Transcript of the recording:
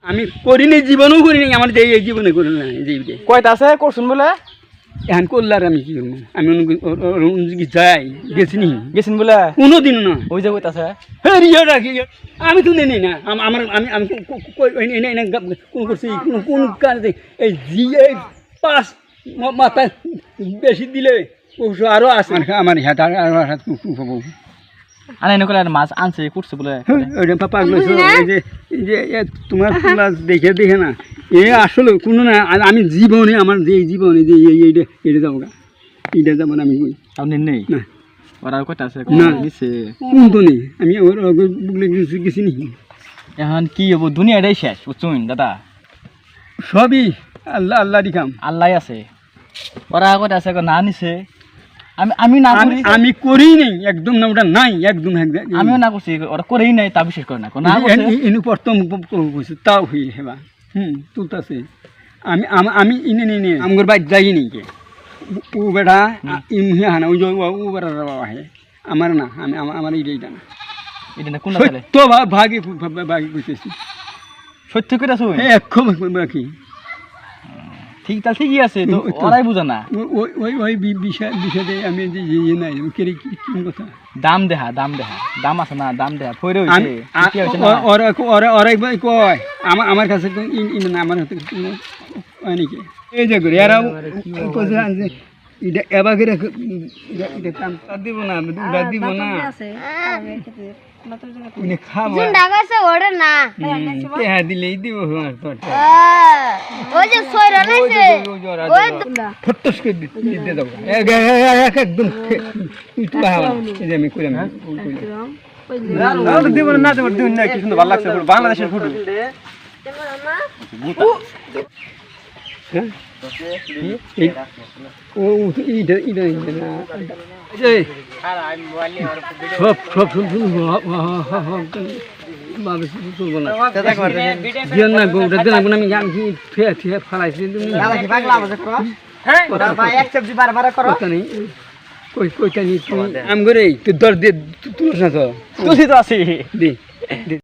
আমি করিনি, জীবনও করিনি, আমার এই জীবনে করি না। এই কয়টা আছে করছুন বলে এখন করলে আর আমি কি করবো? আমি যাই গেছেন বলে কোনোদিনও না। ওই যে কইতাছে হ্যাঁ রিয়াটা কি আমি তো নেই না। আমার আমি আমি কোন করছি কোন কাজে এই জি এই পাঁচ মাথা বেশি দিলে আরও আছে আমার হাত আরও হাত হবো। আনে নকলে আর মাছ আনছে করছে বলে ওইটা পাগল এই যে তোমার ক্লাস দেখে দেখে না এ আসলে কোনো না। আমি জীবনে আমার যে জীবনে যে এইটা এটা যাবো গা, এইটা যাবো না আমি আপনি নেই না। ওরা কয়টা আছে না নিছে কোন তো নেই, আমি ওর বুকলে গেছি নি। এখন কি হবো? দুনিয়াটাই শেষ বুঝছুন দাদা, সবই আল্লাহ আল্লাহ দিকাম। আল্লাহ আছে। ওরা কয়টা আছে না নিছে, আমি না করি, আমি করি নাই একদম না, ওটা নাই একদম। আমিও না করছি, ওরা করেই নাই তা বিশ্বাস করে না না করছে এনু প্রথম কইছে তাও হই হেবা তুলতাছে। আমি আমি ইনে নিনে আমগর বাইক যাই নি কে ও বেটা ইমহি হানা ওই ও বেটা আহে আমার না। আমি আমার এইটা না, এটা না কোন তাহলে সত্য ভাগে ভাগে কইতেছি। সত্য কইরা শুন এক বাকি ঠিক তাহলে ঠিকই আছে তো, ওরাই বুঝে না। ওই বিষয়ে আমি যে ইয়ে নাই কেরে কি কথা দাম দেহা দাম আছে না, দাম দেহা ফইরে হইছে কি হইছে না। ওরা ভাই কয় আমার কাছে না, আমার হাতে হয় নাকি এই যে করে এরা কইছে যে এটা এবার করে এটা কাম দিব না, দুধ দিব না, ইনে খাবো ডাগাছে ওরে না কে দিলেই দিব ওই যে সয়রা নাইছে ওই ফটস করে দিতে দাও একদম একটু ভালো। এই যে আমি কইলাম দিব না দেব দিন না, কি সুন্দর ভালো লাগছে বাংলাদেশের ফটো। ও এইটা সব সব না গোটা দিন আমি জানি ফেলাইছি কইটা নি আম করে তুই দর দিয়ে তুলস না তো তুই তো আছি দে